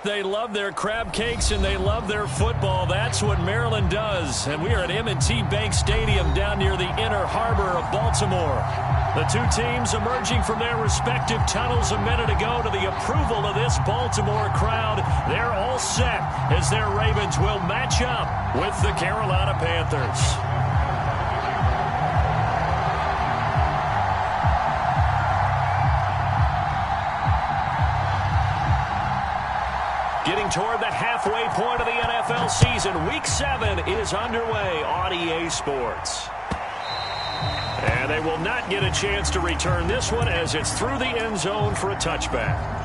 They love their crab cakes and they love their football. That's what Maryland does. And we are at M&T Bank Stadium down near the Inner Harbor of Baltimore. The two teams emerging from their respective tunnels a minute ago to the approval of this Baltimore crowd. They're all set as their Ravens will match up with the Carolina Panthers. Getting toward the halfway point of the NFL season, Week 7 is underway on EA Sports. And they will not get a chance to return this one as it's through the end zone for a touchback.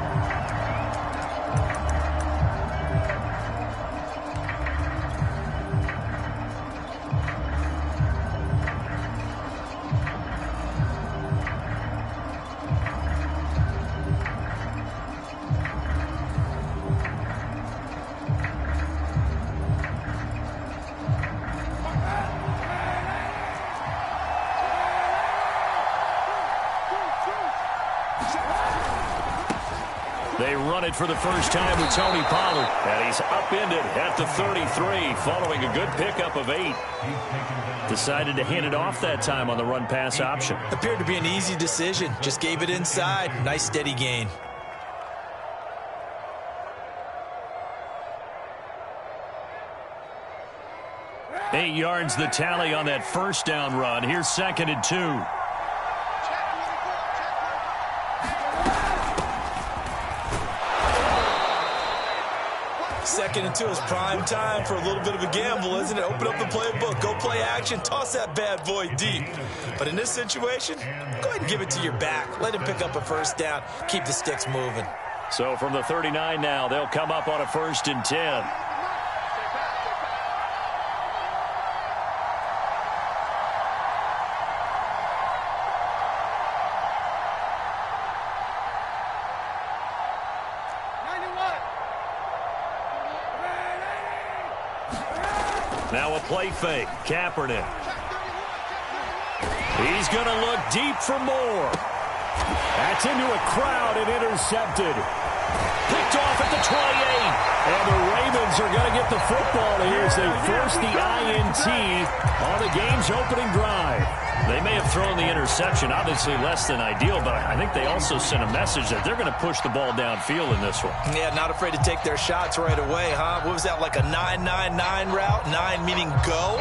They run it for the first time with Tony Pollard. And he's upended at the 33 following a good pickup of 8. Decided to hand it off that time on the run-pass option. Appeared to be an easy decision. Just gave it inside. Nice steady gain. Eight yards the tally on that first down run. Here's 2nd and 2. Second and 2 is prime time for a little bit of a gamble, isn't it? Open up the playbook, go play action, toss that bad boy deep. But in this situation, go ahead and give it to your back. Let him pick up a first down. Keep the sticks moving. So from the 39 now, they'll come up on a 1st and 10. Now a play fake. Kaepernick. He's going to look deep for more. That's into a crowd and intercepted. Picked off at the 28. And the Ravens are going to get the football here as they force the INT on the game's opening drive. They may have thrown the interception, obviously less than ideal, but I think they also sent a message that they're going to push the ball downfield in this one. Yeah, not afraid to take their shots right away, huh? What was that, like a 9-9-9 route? 9 meaning go?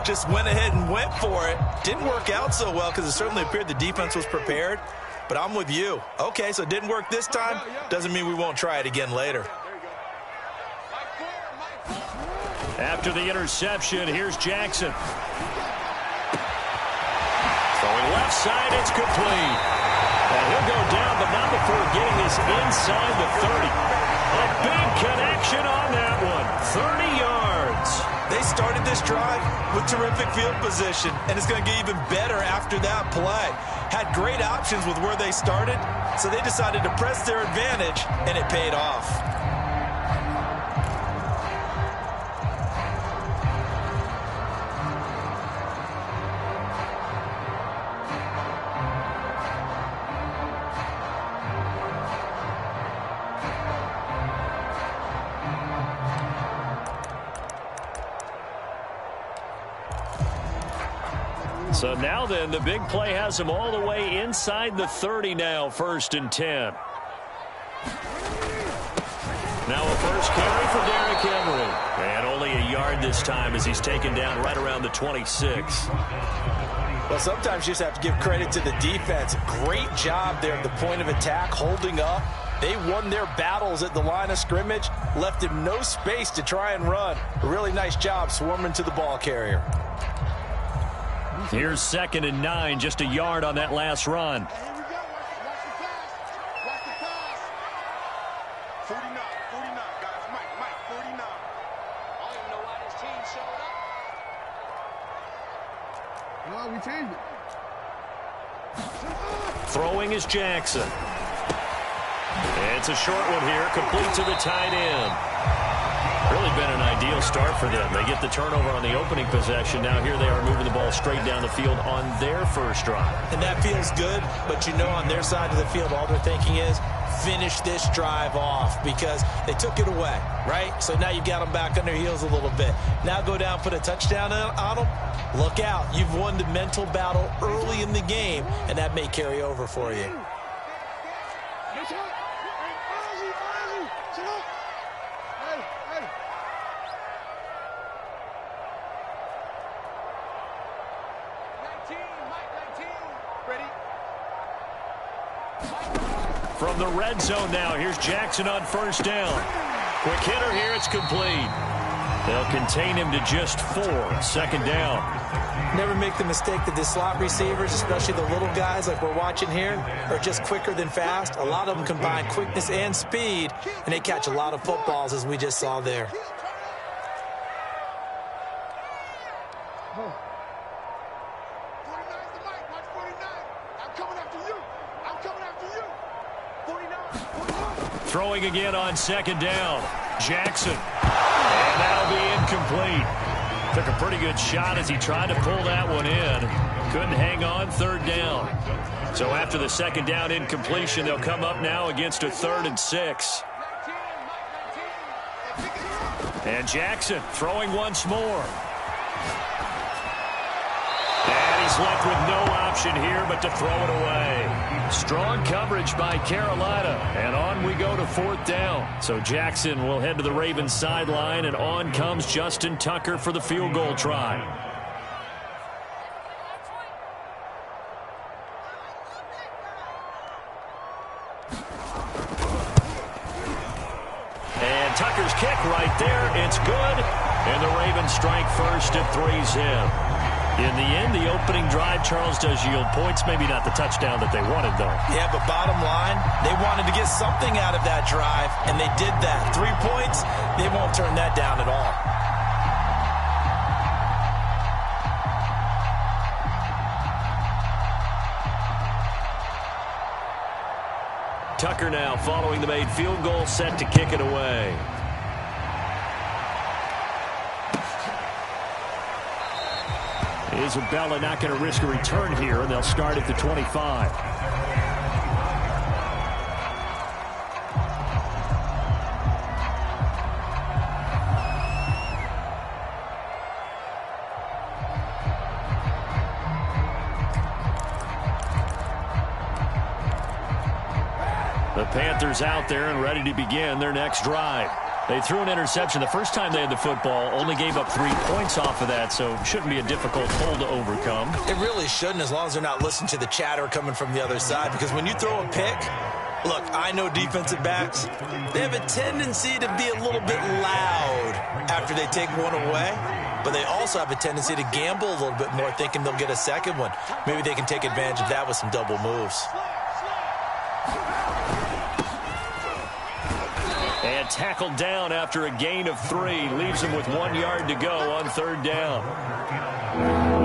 Just went ahead and went for it. Didn't work out so well because it certainly appeared the defense was prepared. But I'm with you. Okay, so it didn't work this time. Doesn't mean we won't try it again later. After the interception, here's Jackson. Throwing left side, it's complete. And he'll go down, but not before getting this inside the 30. A big connection on that one. 30 yards. They started this drive with terrific field position, and it's going to get even better after that play. Had great options with where they started, so they decided to press their advantage, and it paid off. So now then, the big play has them all the way inside the 30 now, 1st and 10. Now a first carry for Derrick Henry. And only a yard this time as he's taken down right around the 26. Well, sometimes you just have to give credit to the defense. Great job there at the point of attack, holding up. They won their battles at the line of scrimmage, left him no space to try and run. A really nice job swarming to the ball carrier. Here's 2nd and 9, just a yard on that last run. Here we go. Watch the pass. 49, guys. Mike, 49. I don't even know why this team showed up. No, we changed it. Throwing is Jackson. It's a short one here, complete to the tight end. Really been an ideal start for them. They get the turnover on the opening possession. Now here they are moving the ball straight down the field on their first drive. And that feels good, but you know on their side of the field all they're thinking is finish this drive off because they took it away, right? So now you got them back on their heels a little bit. Now go down, put a touchdown on them. Look out. You've won the mental battle early in the game, and that may carry over for you. From the red zone now, here's Jackson on first down. Quick hitter here, it's complete. They'll contain him to just 4, second down. Never make the mistake that the slot receivers, especially the little guys like we're watching here, are just quicker than fast. A lot of them combine quickness and speed, and they catch a lot of footballs, as we just saw there. Throwing again on second down. Jackson. And that'll be incomplete. Took a pretty good shot as he tried to pull that one in. Couldn't hang on, third down. So after the second down incompletion, they'll come up now against a 3rd and 6. And Jackson throwing once more. And he's left with no option here but to throw it away. Strong coverage by Carolina. And on we go to 4th down. So Jackson will head to the Ravens sideline, and on comes Justin Tucker for the field goal try. And Tucker's kick right there. It's good. And the Ravens strike first at 3-zip. In the end, the opening drive, Charles, does yield points. Maybe not the touchdown that they wanted, though. Yeah, but bottom line, they wanted to get something out of that drive, and they did that. 3 points, they won't turn that down at all. Tucker now following the made field goal, set to kick it away. Isabella not going to risk a return here, and they'll start at the 25. The Panthers out there and ready to begin their next drive. They threw an interception the first time they had the football, only gave up 3 points off of that, so shouldn't be a difficult hole to overcome. It really shouldn't, as long as they're not listening to the chatter coming from the other side, because when you throw a pick, look, I know defensive backs, they have a tendency to be a little bit loud after they take one away, but they also have a tendency to gamble a little bit more, thinking they'll get a second one. Maybe they can take advantage of that with some double moves. And tackled down after a gain of 3. Leaves him with 1 yard to go on 3rd down.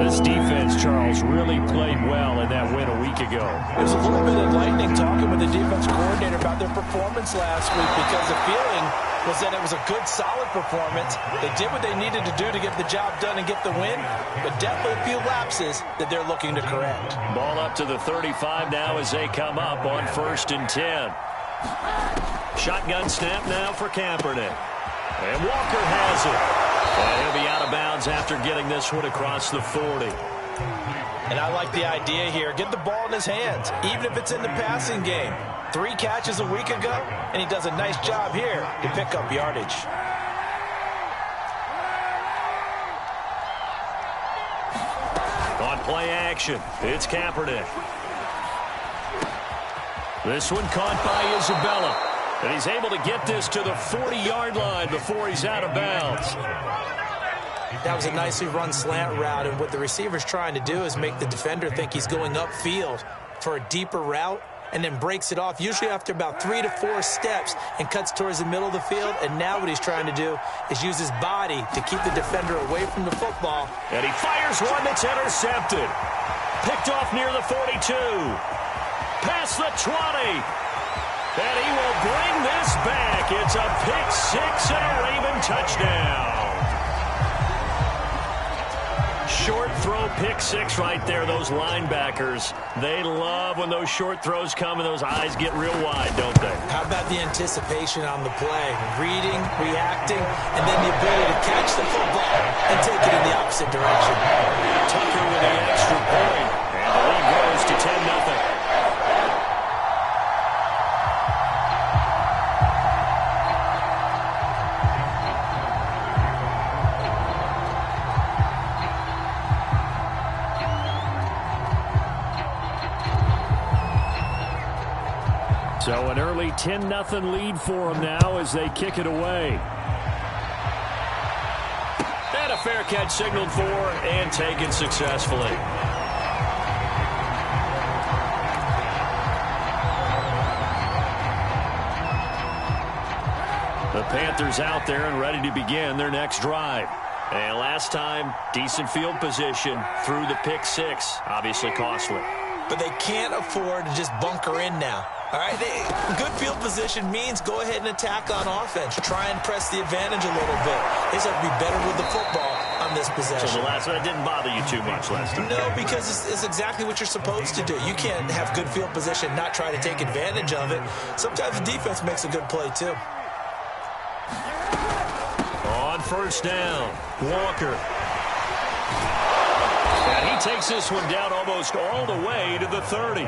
This defense, Charles, really played well in that win a week ago. It was a little bit enlightening talking with the defense coordinator about their performance last week, because the feeling was that it was a good, solid performance. They did what they needed to do to get the job done and get the win, but definitely a few lapses that they're looking to correct. Ball up to the 35 now as they come up on 1st and 10. Shotgun snap now for Kaepernick. And Walker has it. And he'll be out of bounds after getting this one across the 40. And I like the idea here. Get the ball in his hands, even if it's in the passing game. 3 catches a week ago, and he does a nice job here to pick up yardage. On play action, it's Kaepernick. This one caught by Isabella. And he's able to get this to the 40-yard line before he's out of bounds. That was a nicely run slant route, and what the receiver's trying to do is make the defender think he's going upfield for a deeper route, and then breaks it off, usually after about 3 to 4 steps, and cuts towards the middle of the field. And now what he's trying to do is use his body to keep the defender away from the football. And he fires one that's intercepted. Picked off near the 42. Past the 20. And he will bring this back. It's a pick 6 and a Raven touchdown. Short throw pick six right there, those linebackers. They love when those short throws come and those eyes get real wide, don't they? How about the anticipation on the play? Reading, reacting, and then the ability to catch the football and take it in the opposite direction. Tucker with the extra point, and the lead grows to 10-0. So an early 10-0 lead for them now as they kick it away. And a fair catch signaled for and taken successfully. The Panthers out there and ready to begin their next drive. And last time, decent field position through the pick six. Obviously costly. But they can't afford to just bunker in now. All right, good field position means go ahead and attack on offense. Try and press the advantage a little bit. They just have to be better with the football on this possession. So the last one didn't bother you too much last time? No, because it's exactly what you're supposed to do. You can't have good field position, not try to take advantage of it. Sometimes the defense makes a good play, too. On first down, Walker. And he takes this one down almost all the way to the 30.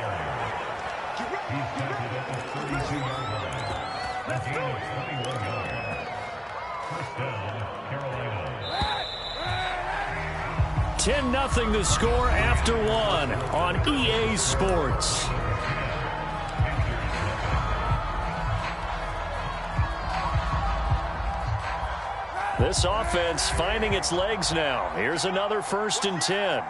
Carolina. 10-0 the score after one on EA Sports. This offense finding its legs now. Here's another 1st and 10.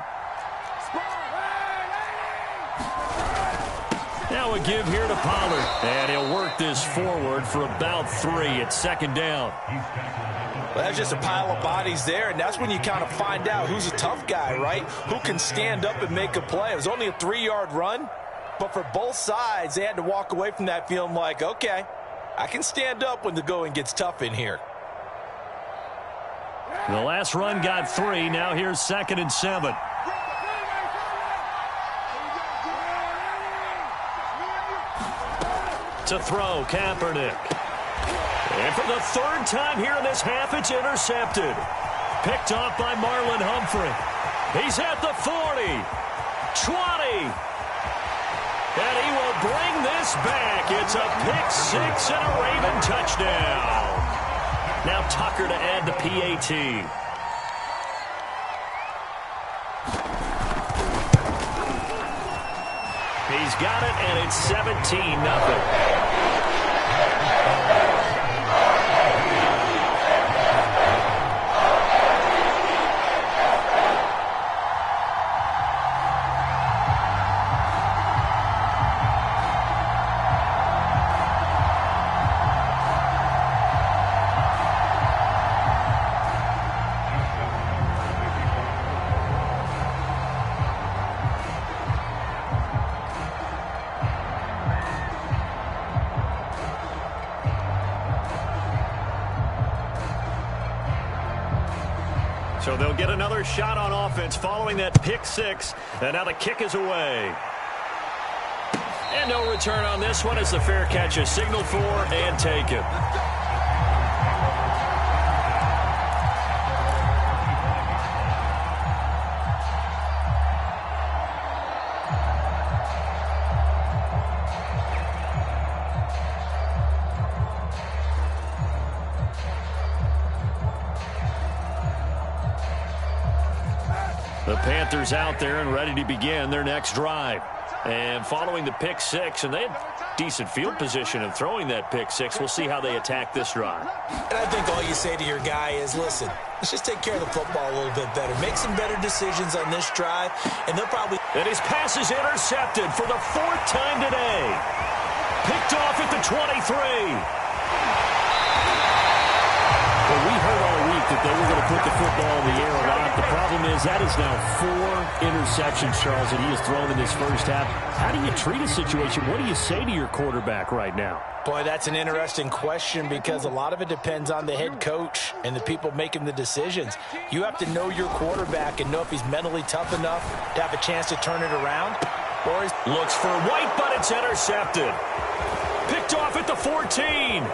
Now a give here to Pollard. And he'll work this forward for about 3 at 2nd down. Well, that's just a pile of bodies there, and that's when you kind of find out who's a tough guy, right? Who can stand up and make a play. It was only a 3-yard run, but for both sides, they had to walk away from that feeling like, okay, I can stand up when the going gets tough in here. The last run got 3. Now here's 2nd and 7. To throw, Kaepernick. And for the 3rd time here in this half, it's intercepted. Picked off by Marlon Humphrey. He's at the 40. 20. And he will bring this back. It's a pick six and a Raven touchdown. Now Tucker to add the PAT. He's got it, and it's 17-0. So they'll get another shot on offense following that pick six. And now the kick is away. And no return on this one as the fair catch is signaled for and taken. The Panthers out there and ready to begin their next drive. And following the pick six, and they had decent field position in throwing that pick six. We'll see how they attack this drive. And I think all you say to your guy is, listen, let's just take care of the football a little bit better. Make some better decisions on this drive, and they'll probably... And his pass is intercepted for the 4th time today. Picked off at the 23. Well, we heard all week that they were going to put the football in the air a lot. The problem is that is now 4 interceptions, Charles, that he has thrown in this first half. How do you treat a situation? What do you say to your quarterback right now? Boy, that's an interesting question because a lot of it depends on the head coach and the people making the decisions. You have to know your quarterback and know if he's mentally tough enough to have a chance to turn it around. Or he's looks for White, but it's intercepted. Picked off at the 14.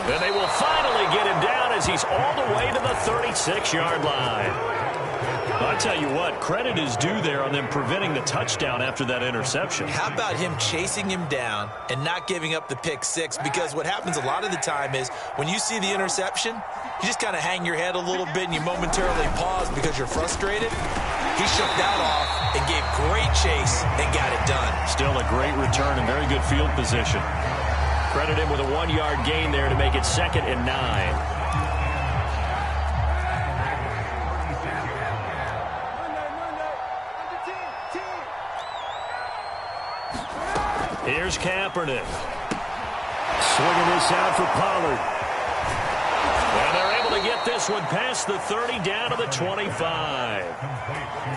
And they will finally get him down as he's all the way to the 36-yard line. I'll tell you what, credit is due there on them preventing the touchdown after that interception. How about him chasing him down and not giving up the pick six? Because what happens a lot of the time is when you see the interception, you just kind of hang your head a little bit and you momentarily pause because you're frustrated. He shook that off and gave great chase and got it done. Still a great return and very good field position. Credit him with a 1-yard gain there to make it 2nd and 9. Here's Kaepernick. Swinging this out for Pollard. And they're able to get this one past the 30 down to the 25.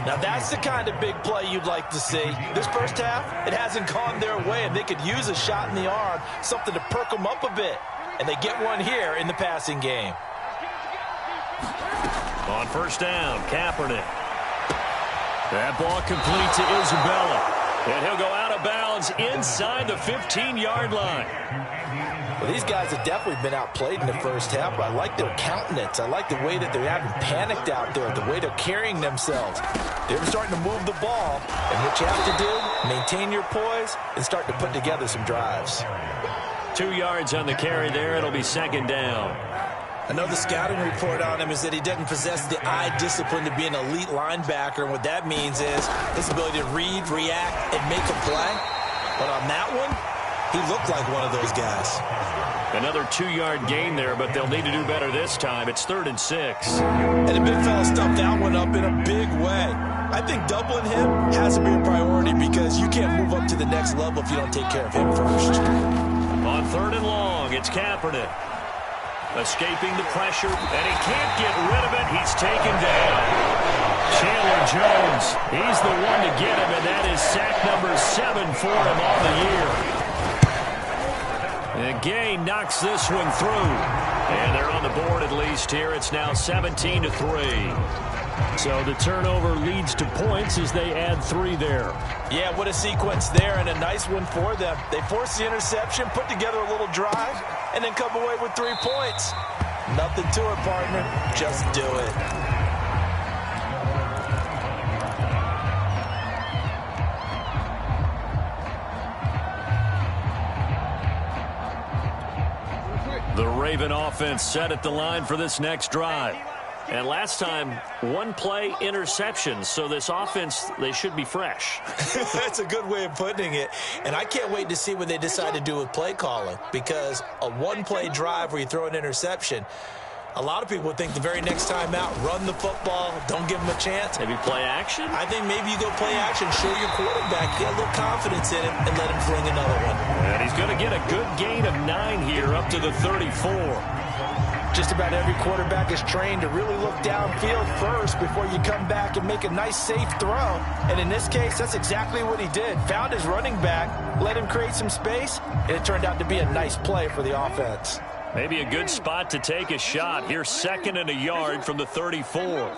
Now that's the kind of big play you'd like to see. This first half, it hasn't gone their way, and they could use a shot in the arm, something to perk them up a bit. And they get one here in the passing game. On first down, Kaepernick. That ball complete to Isabella. And he'll go out of bounds inside the 15-yard line. Well, these guys have definitely been outplayed in the first half, but I like their countenance. I like the way that they're having panicked out there, the way they're carrying themselves. They're starting to move the ball, and what you have to do, maintain your poise and start to put together some drives. 2 yards on the carry there. It'll be 2nd down. I know the scouting report on him is that he doesn't possess the eye discipline to be an elite linebacker, and what that means is his ability to read, react, and make a play. But on that one, he looked like one of those guys. Another 2-yard gain there, but they'll need to do better this time. It's 3rd and 6. And the big fella stuffed that one up in a big way. I think doubling him has to be a priority because you can't move up to the next level if you don't take care of him first. On 3rd and long, it's Kaepernick. Escaping the pressure, and he can't get rid of it. He's taken down. Chandler Jones, he's the one to get him, and that is sack number 7 for him on the year. And Gay knocks this one through. And they're on the board at least here. It's now 17-3. So the turnover leads to points as they add 3 there. Yeah, what a sequence there, and a nice one for them. They force the interception, put together a little drive, and then come away with 3 points. Nothing to it, partner. Just do it. The Raven offense set at the line for this next drive. And last time, 1 play interception. So this offense, they should be fresh. That's a good way of putting it. And I can't wait to see what they decide to do with play calling. Because a 1-play drive where you throw an interception, a lot of people would think the very next time out, run the football, don't give them a chance. Maybe play action? I think maybe you go play action, show your quarterback, get a little confidence in him, and let him fling another one. And he's going to get a good gain of 9 here up to the 34. Just about every quarterback is trained to really look downfield first before you come back and make a nice, safe throw. And in this case, that's exactly what he did. Found his running back, let him create some space, and it turned out to be a nice play for the offense. Maybe a good spot to take a shot. Here's 2nd and a yard from the 34.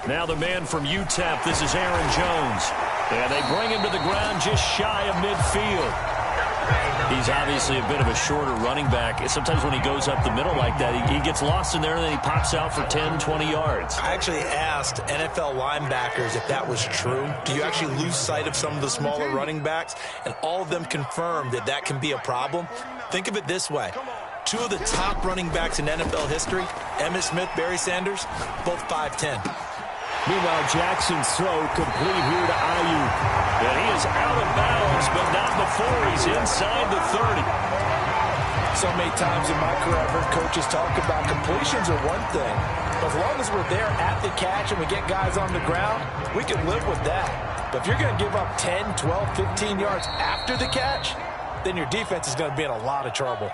Now the man from UTEP, this is Aaron Jones. And they bring him to the ground just shy of midfield. He's obviously a bit of a shorter running back. Sometimes when he goes up the middle like that, he gets lost in there and then he pops out for 10, 20 yards. I actually asked NFL linebackers if that was true. Do you actually lose sight of some of the smaller running backs? And all of them confirmed that that can be a problem. Think of it this way. 2 of the top running backs in NFL history, Emmitt Smith, Barry Sanders, both 5'10". Meanwhile, Jackson's throw complete here to Ayuk. And he is out of bounds, but not before he's inside the 30. So many times in my career, I've heard coaches talk about completions are one thing. But as long as we're there at the catch and we get guys on the ground, we can live with that. But if you're going to give up 10, 12, 15 yards after the catch, then your defense is going to be in a lot of trouble.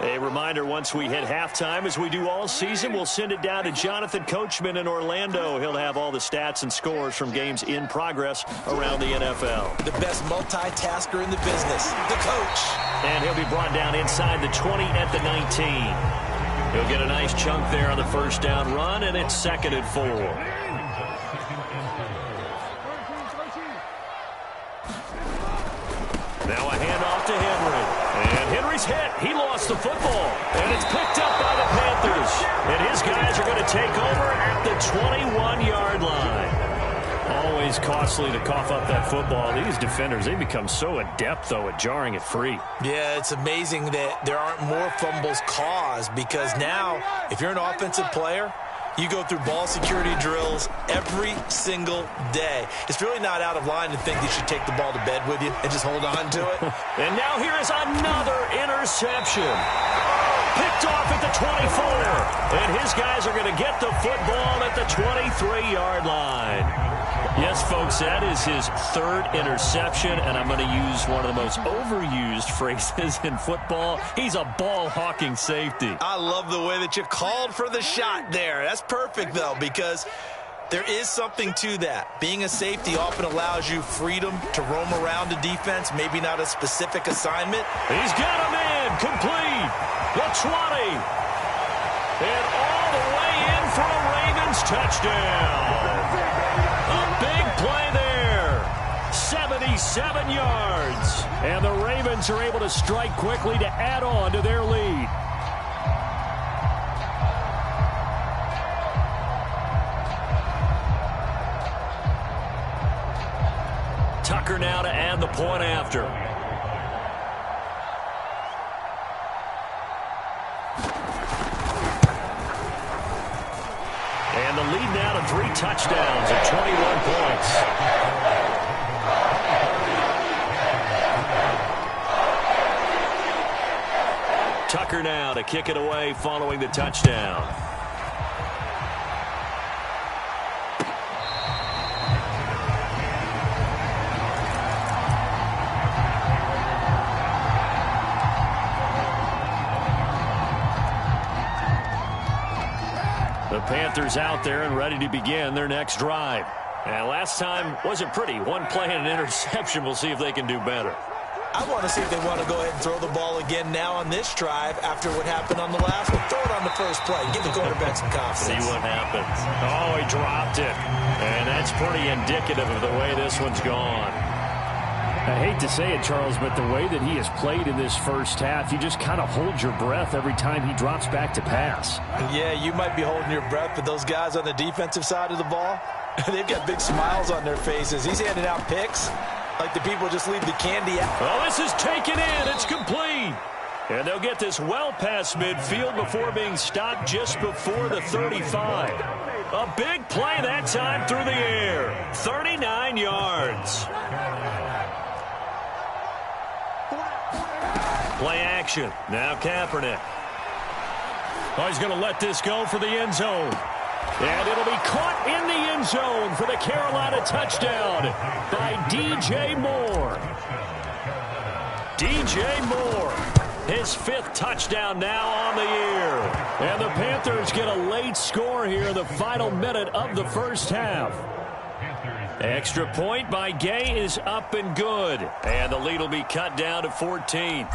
A reminder, once we hit halftime, as we do all season, we'll send it down to Jonathan Coachman in Orlando. He'll have all the stats and scores from games in progress around the NFL. The best multitasker in the business, the coach. And he'll be brought down inside the 20 at the 19. He'll get a nice chunk there on the first down run, and it's 2nd and 4. Now a handoff to Henry. And Henry's hit. He lost the football. And it's picked up by the Panthers. And his guys are going to take over at the 21-yard line. Always costly to cough up that football. These defenders, they become so adept, though, at jarring it free. Yeah, it's amazing that there aren't more fumbles caused, because now, if you're an offensive player, you go through ball security drills every single day. It's really not out of line to think that you should take the ball to bed with you and just hold on to it. And now here is another interception. Picked off at the 24. And his guys are going to get the football at the 23-yard line. Yes, folks, that is his 3rd interception, and I'm going to use one of the most overused phrases in football. He's a ball-hawking safety. I love the way that you called for the shot there. That's perfect, though, because there is something to that. Being a safety often allows you freedom to roam around the defense, maybe not a specific assignment. He's got him in, complete, the 20, and all the way in for a Ravens touchdown. A big play there, 77 yards, and the Ravens are able to strike quickly to add on to their lead. Tucker now to add the point after. And the lead now to 3 touchdowns at 21 points. Tucker now to kick it away following the touchdown. The Panthers out there and ready to begin their next drive. And last time wasn't pretty. One play and an interception. We'll see if they can do better. I want to see if they want to go ahead and throw the ball again now on this drive after what happened on the last one. Throw it on the first play. Give the quarterback some confidence. See what happens. Oh, he dropped it. And that's pretty indicative of the way this one's gone. I hate to say it, Charles, but the way that he has played in this first half, you just kind of hold your breath every time he drops back to pass. Yeah, you might be holding your breath, but those guys on the defensive side of the ball, they've got big smiles on their faces. He's handing out picks like the people just leave the candy out. Oh, this is taken in. It's complete. And they'll get this well past midfield before being stopped just before the 35. A big play that time through the air. 39 yards. Play action. Now Kaepernick. Oh, he's going to let this go for the end zone. And it'll be caught in the end zone for the Carolina touchdown by DJ Moore. DJ Moore, his 5th touchdown now on the year. And the Panthers get a late score here in the final minute of the first half. Extra point by Gay is up and good. And the lead will be cut down to 14.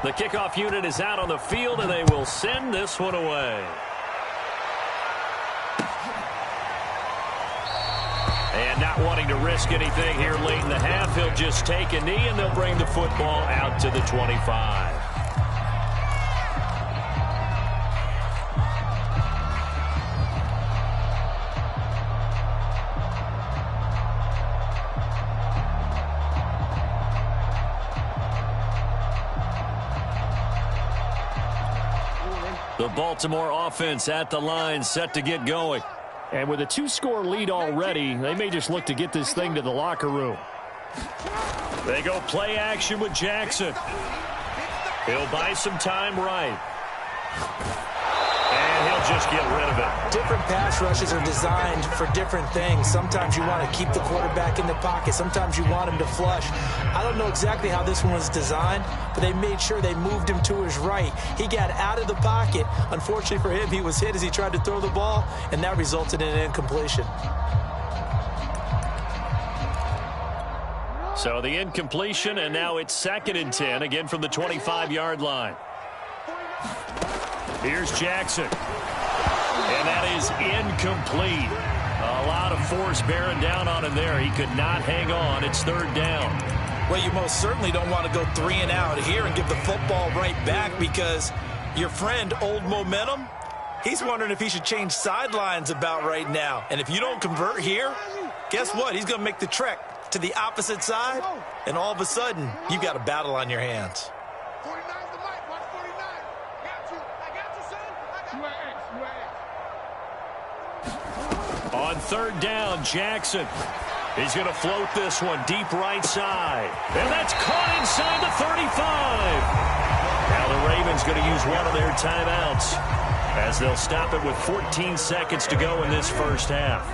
The kickoff unit is out on the field, and they will send this one away. And not wanting to risk anything here late in the half, he'll just take a knee, and they'll bring the football out to the 25. The Baltimore offense at the line, set to get going. And with a 2-score lead already, they may just look to get this thing to the locker room. They go play action with Jackson. He'll buy some time right. And he'll just get rid of it. Different pass rushes are designed for different things. Sometimes you want to keep the quarterback in the pocket. Sometimes you want him to flush. I don't know exactly how this one was designed, but they made sure they moved him to his right. He got out of the pocket. Unfortunately for him, he was hit as he tried to throw the ball, and that resulted in an incompletion. So the incompletion, and now it's 2nd and 10, again from the 25-yard line. Here's Jackson. And that is incomplete. A lot of force bearing down on him there. He could not hang on. It's 3rd down. Well, you most certainly don't want to go 3 and out here and give the football right back, because your friend, Old Momentum, he's wondering if he should change sidelines about right now. And if you don't convert here, guess what? He's going to make the trek to the opposite side, and all of a sudden, you've got a battle on your hands. 49's the mic. Watch 49. Got you. I got you, son. I got you. On 3rd down, Jackson. He's going to float this one deep right side. And that's caught inside the 35. Now the Ravens going to use one of their timeouts, as they'll stop it with 14 seconds to go in this first half.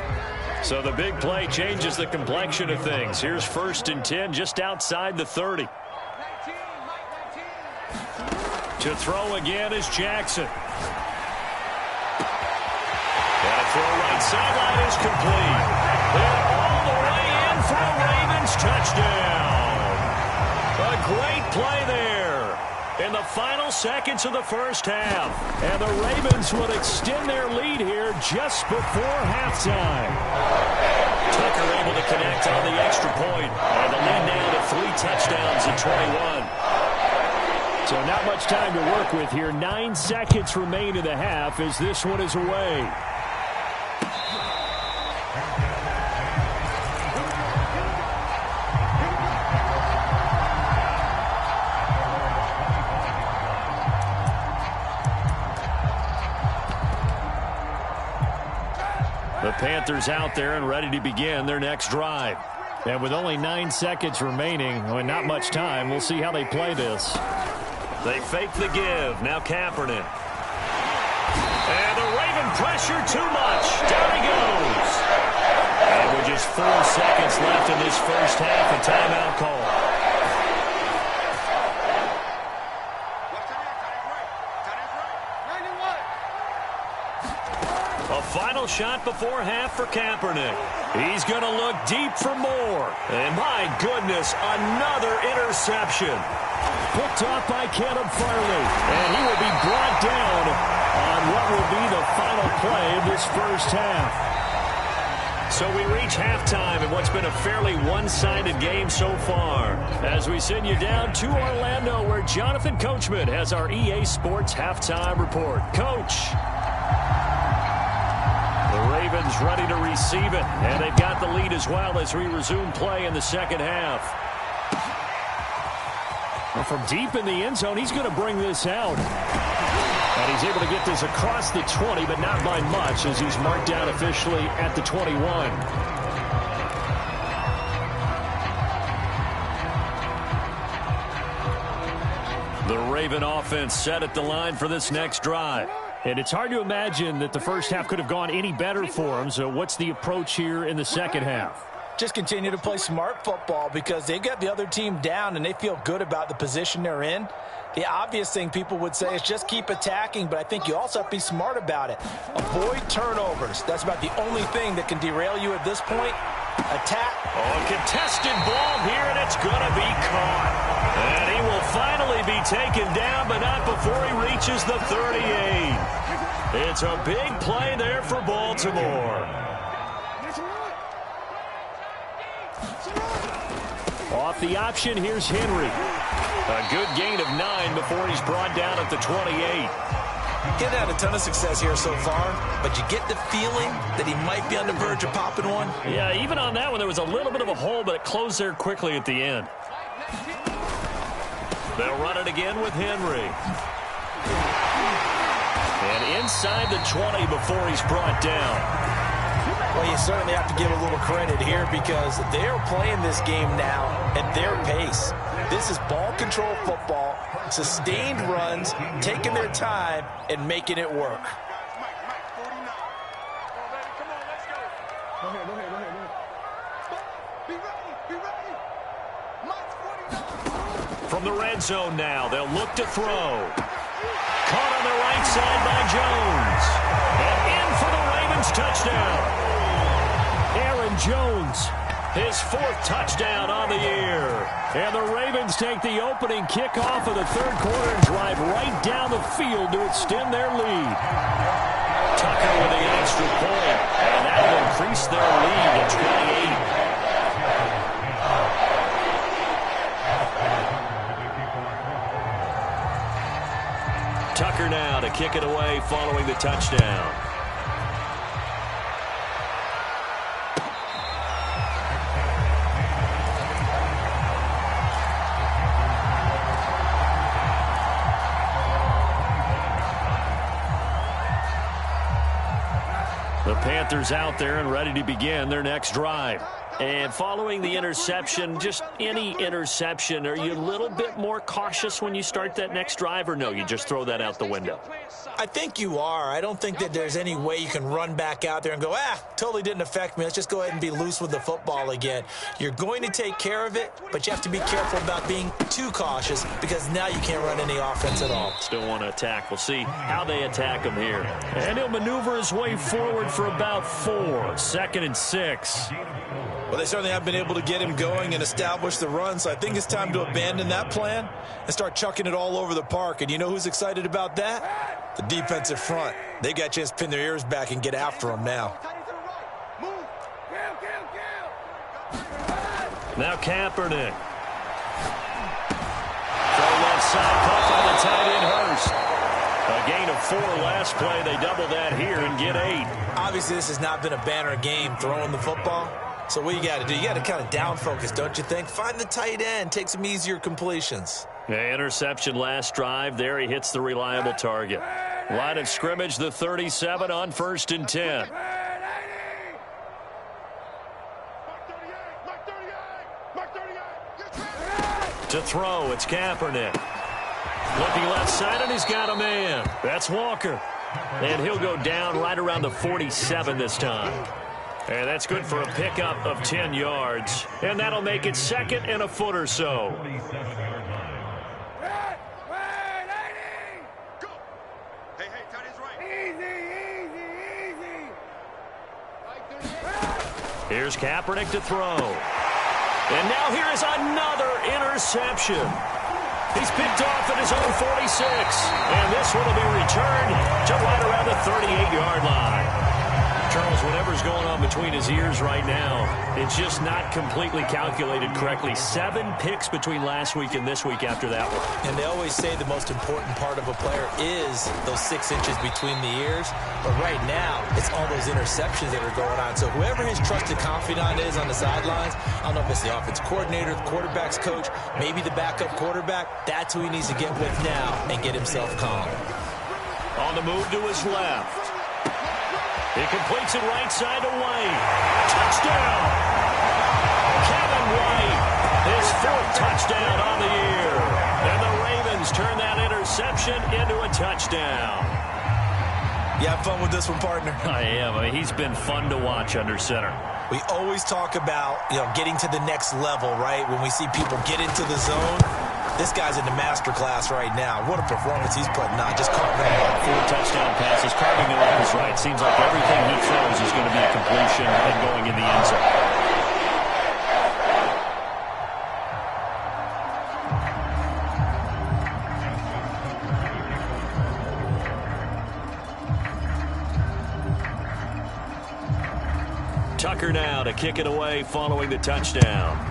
So the big play changes the complexion of things. Here's 1st and 10 just outside the 30. To throw again is Jackson. And a throw right sideline is complete. And all the way in for a Ravens touchdown. A great play there in the final seconds of the first half. And the Ravens would extend their lead here just before halftime. Tucker able to connect on the extra point. And the lead now to 3 touchdowns at 21. So not much time to work with here. 9 seconds remain in the half as this one is away. The Panthers out there and ready to begin their next drive. And with only 9 seconds remaining, and not much time, we'll see how they play this. They fake the give. Now Kaepernick. And the Raven pressure too much. Down he goes. And with just 4 seconds left in this first half, a timeout call. A final shot before half for Kaepernick. He's going to look deep for more. And my goodness, another interception. Picked off by Caleb Farley. And he will be brought down on what will be the final play of this first half. So we reach halftime in what's been a fairly one-sided game so far, as we send you down to Orlando, where Jonathan Coachman has our EA Sports halftime report. Coach. The Ravens ready to receive it, and they've got the lead as well as we resume play in the second half. Well, from deep in the end zone, he's going to bring this out. And he's able to get this across the 20, but not by much, as he's marked down officially at the 21. The Raven offense set at the line for this next drive. And it's hard to imagine that the first half could have gone any better for them. So what's the approach here in the second half? Just continue to play smart football, because they got the other team down and they feel good about the position they're in. The obvious thing people would say is just keep attacking, but I think you also have to be smart about it. Avoid turnovers. That's about the only thing that can derail you at this point. Attack. Oh, a contested ball here, and it's going to be caught. And he will finally be taken down, but not before he reaches the 38. It's a big play there for Baltimore. Off the option, here's Henry. A good gain of 9 before he's brought down at the 28. He's had a ton of success here so far, but you get the feeling that he might be on the verge of popping one. Yeah, even on that one, there was a little bit of a hole, but it closed there quickly at the end. They'll run it again with Henry. And inside the 20 before he's brought down. Well, you certainly have to give a little credit here, because they're playing this game now at their pace. This is ball control football, sustained runs, taking their time, and making it work. Go ahead. Be ready. Mike's 49. From the red zone now, they'll look to throw. Caught on the right side by Jones. And in for the Ravens touchdown. Aaron Jones, his 4th touchdown on the year. And the Ravens take the opening kickoff of the third quarter and drive right down the field to extend their lead. Tucker with the extra point, and that will increase their lead to 28. Tucker now to kick it away following the touchdown. The Panthers out there and ready to begin their next drive. And following the interception, just any interception, are you a little bit more cautious when you start that next drive, or no, you just throw that out the window? I think you are. I don't think that there's any way you can run back out there and go, totally didn't affect me. Let's just go ahead and be loose with the football again. You're going to take care of it, but you have to be careful about being too cautious because now you can't run any offense at all. Still want to attack. We'll see how they attack him here. And he'll maneuver his way forward for about 4. 2nd and 6. Well, they certainly have been able to get him going and establish the run, so I think it's time to abandon that plan and start chucking it all over the park. And you know who's excited about that? The defensive front. They got a chance to pin their ears back and get after him now. Now Kaepernick. Throw left side, caught by the tight end Hurst. A gain of 4 last play. They double that here and get 8. Obviously, this has not been a banner game throwing the football. So what you got to do, you got to kind of down focus, don't you think? Find the tight end, take some easier completions. Interception last drive. There he hits the reliable target. Line of scrimmage, the 37 on 1st and 10. To throw, it's Kaepernick. Looking left side, and he's got a man. That's Walker. And he'll go down right around the 47 this time. And that's good for a pickup of 10 yards. And that'll make it 2nd and a foot or so. Here's Kaepernick to throw. And now here is another interception. He's picked off at his own 46. And this one will be returned to right around the 38-yard line. Charles, whatever's going on between his ears right now, it's just not completely calculated correctly. 7 picks between last week and this week after that one. And they always say the most important part of a player is those 6 inches between the ears. But right now, it's all those interceptions that are going on. So whoever his trusted confidant is on the sidelines, I don't know if it's the offense coordinator, the quarterback's coach, maybe the backup quarterback, that's who he needs to get with now and get himself calm. On the move to his left. He completes it right side to White. Touchdown! Kevin White, his 4th touchdown on the year. And the Ravens turn that interception into a touchdown. You have fun with this one, partner? I am. I mean, he's been fun to watch under center. We always talk about, getting to the next level, right? When we see people get into the zone. This guy's in the master class right now. What a performance he's putting on. Just carving them up. 4 touchdown passes. Carving them up is right. Seems like everything he throws is going to be a completion and going in the end zone. Tucker now to kick it away following the touchdown.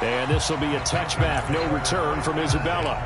And this will be a touchback, no return from Isabella.